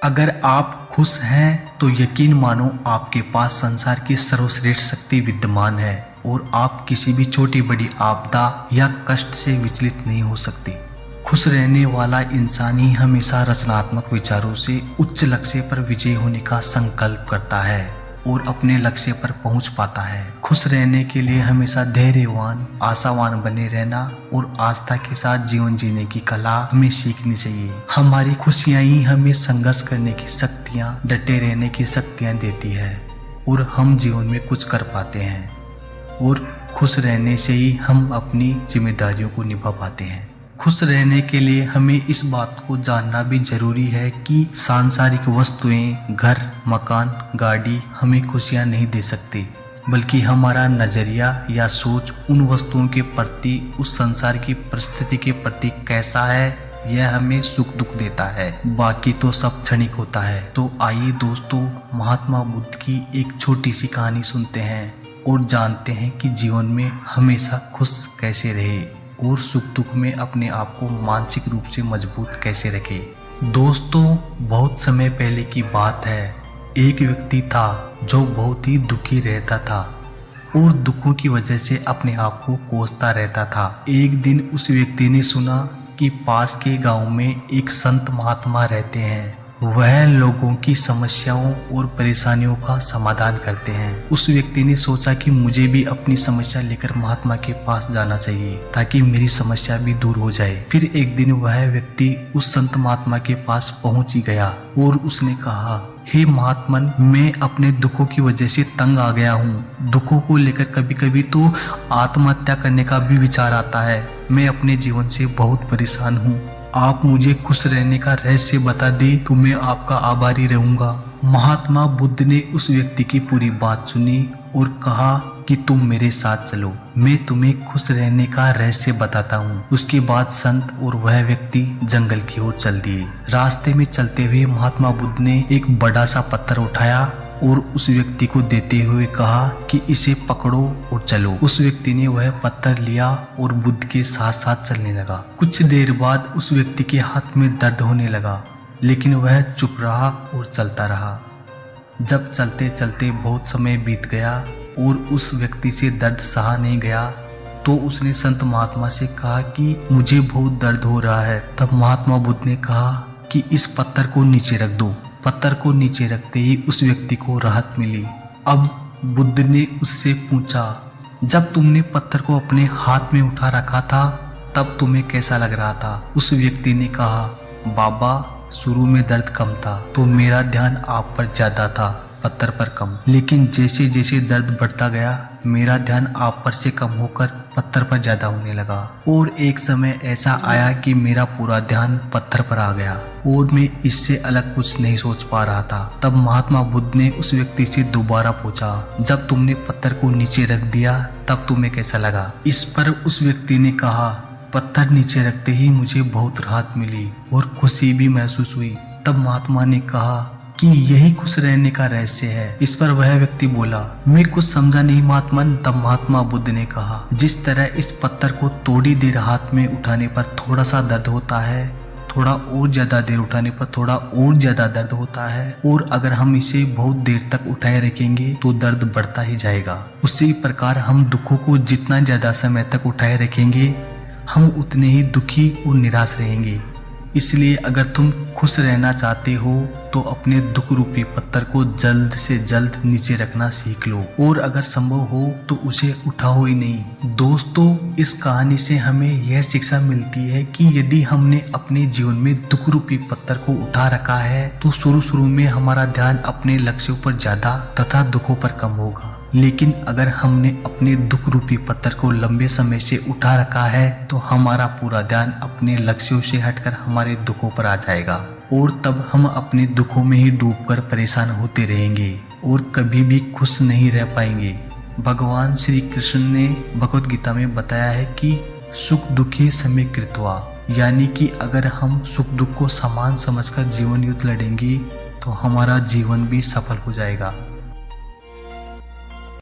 अगर आप खुश हैं तो यकीन मानो आपके पास संसार की सर्वश्रेष्ठ शक्ति विद्यमान है और आप किसी भी छोटी बड़ी आपदा या कष्ट से विचलित नहीं हो सकते। खुश रहने वाला इंसान ही हमेशा रचनात्मक विचारों से उच्च लक्ष्य पर विजय होने का संकल्प करता है और अपने लक्ष्य पर पहुंच पाता है। खुश रहने के लिए हमेशा धैर्यवान, आशावान बने रहना और आस्था के साथ जीवन जीने की कला हमें सीखनी चाहिए। हमारी खुशियां ही हमें संघर्ष करने की शक्तियां, डटे रहने की शक्तियां देती है और हम जीवन में कुछ कर पाते हैं और खुश रहने से ही हम अपनी जिम्मेदारियों को निभा पाते हैं। खुश रहने के लिए हमें इस बात को जानना भी जरूरी है कि सांसारिक वस्तुएं, घर, मकान, गाड़ी हमें खुशियां नहीं दे सकती, बल्कि हमारा नजरिया या सोच उन वस्तुओं के प्रति, उस संसार की परिस्थिति के प्रति कैसा है, यह हमें सुख दुख देता है। बाकी तो सब क्षणिक होता है। तो आइए दोस्तों, महात्मा बुद्ध की एक छोटी सी कहानी सुनते हैं और जानते हैं कि जीवन में हमेशा खुश कैसे रहे और सुख दुख में अपने आप को मानसिक रूप से मजबूत कैसे रखे। दोस्तों, बहुत समय पहले की बात है। एक व्यक्ति था जो बहुत ही दुखी रहता था और दुखों की वजह से अपने आप को कोसता रहता था। एक दिन उस व्यक्ति ने सुना कि पास के गांव में एक संत महात्मा रहते हैं। वह लोगों की समस्याओं और परेशानियों का समाधान करते हैं। उस व्यक्ति ने सोचा कि मुझे भी अपनी समस्या लेकर महात्मा के पास जाना चाहिए ताकि मेरी समस्या भी दूर हो जाए। फिर एक दिन वह व्यक्ति उस संत महात्मा के पास पहुंच ही गया और उसने कहा, हे महात्मन, मैं अपने दुखों की वजह से तंग आ गया हूँ। दुखों को लेकर कभी कभी तो आत्महत्या करने का भी विचार आता है। मैं अपने जीवन से बहुत परेशान हूँ। आप मुझे खुश रहने का रहस्य बता दे तो मैं आपका आभारी रहूंगा। महात्मा बुद्ध ने उस व्यक्ति की पूरी बात सुनी और कहा कि तुम मेरे साथ चलो, मैं तुम्हें खुश रहने का रहस्य बताता हूँ। उसके बाद संत और वह व्यक्ति जंगल की ओर चल दिए। रास्ते में चलते हुए महात्मा बुद्ध ने एक बड़ा सा पत्थर उठाया और उस व्यक्ति को देते हुए कहा कि इसे पकड़ो और चलो। उस व्यक्ति ने वह पत्थर लिया और बुद्ध के साथ साथ चलने लगा। कुछ देर बाद उस व्यक्ति के हाथ में दर्द होने लगा, लेकिन वह चुप रहा और चलता रहा। जब चलते चलते बहुत समय बीत गया और उस व्यक्ति से दर्द सहा नहीं गया, तो उसने संत महात्मा से कहा कि मुझे बहुत दर्द हो रहा है। तब महात्मा बुद्ध ने कहा कि इस पत्थर को नीचे रख दो। पत्थर को नीचे रखते ही उस व्यक्ति को राहत मिली। अब बुद्ध ने उससे पूछा, जब तुमने पत्थर को अपने हाथ में उठा रखा था तब तुम्हें कैसा लग रहा था? उस व्यक्ति ने कहा, बाबा, शुरू में दर्द कम था तो मेरा ध्यान आप पर ज्यादा था, पत्थर पर कम। लेकिन जैसे जैसे दर्द बढ़ता गया मेरा ध्यान आप पर से कम होकर पत्थर पर ज्यादा होने लगा और एक समय ऐसा आया कि मेरा पूरा ध्यान पत्थर पर आ गया और मैं इससे अलग कुछ नहीं सोच पा रहा था। तब महात्मा बुद्ध ने उस व्यक्ति से दोबारा पूछा, जब तुमने पत्थर को नीचे रख दिया तब तुम्हें कैसा लगा? इस पर उस व्यक्ति ने कहा, पत्थर नीचे रखते ही मुझे बहुत राहत मिली और खुशी भी महसूस हुई। तब महात्मा ने कहा कि यही खुश रहने का रहस्य है। इस पर वह व्यक्ति बोला, मैं कुछ समझा नहीं महात्मन। तब महात्मा बुद्ध ने कहा, जिस तरह इस पत्थर को थोड़ी देर हाथ में उठाने पर थोड़ा सा दर्द होता है, थोड़ा और ज्यादा देर उठाने पर थोड़ा और ज्यादा दर्द होता है और अगर हम इसे बहुत देर तक उठाए रखेंगे तो दर्द बढ़ता ही जाएगा, उसी प्रकार हम दुखों को जितना ज्यादा समय तक उठाए रखेंगे हम उतने ही दुखी और निराश रहेंगे। इसलिए अगर तुम खुश रहना चाहते हो तो अपने दुख रूपी पत्थर को जल्द से जल्द नीचे रखना सीख लो और अगर संभव हो तो उसे उठाओ ही नहीं। दोस्तों, इस कहानी से हमें यह शिक्षा मिलती है कि यदि हमने अपने जीवन में दुख रूपी पत्थर को उठा रखा है तो शुरू में हमारा ध्यान अपने लक्ष्यों पर ज्यादा तथा दुखों पर कम होगा, लेकिन अगर हमने अपने दुख रूपी पत्थर को लंबे समय से उठा रखा है तो हमारा पूरा ध्यान अपने लक्ष्यों से हटकर हमारे दुखों पर आ जाएगा और तब हम अपने दुखों में ही डूबकर परेशान होते रहेंगे और कभी भी खुश नहीं रह पाएंगे। भगवान श्री कृष्ण ने भगवत गीता में बताया है कि सुख दुखे समय कृत्वा, यानी कि अगर हम सुख दुख को समान समझकर जीवन युद्ध लड़ेंगे तो हमारा जीवन भी सफल हो जाएगा।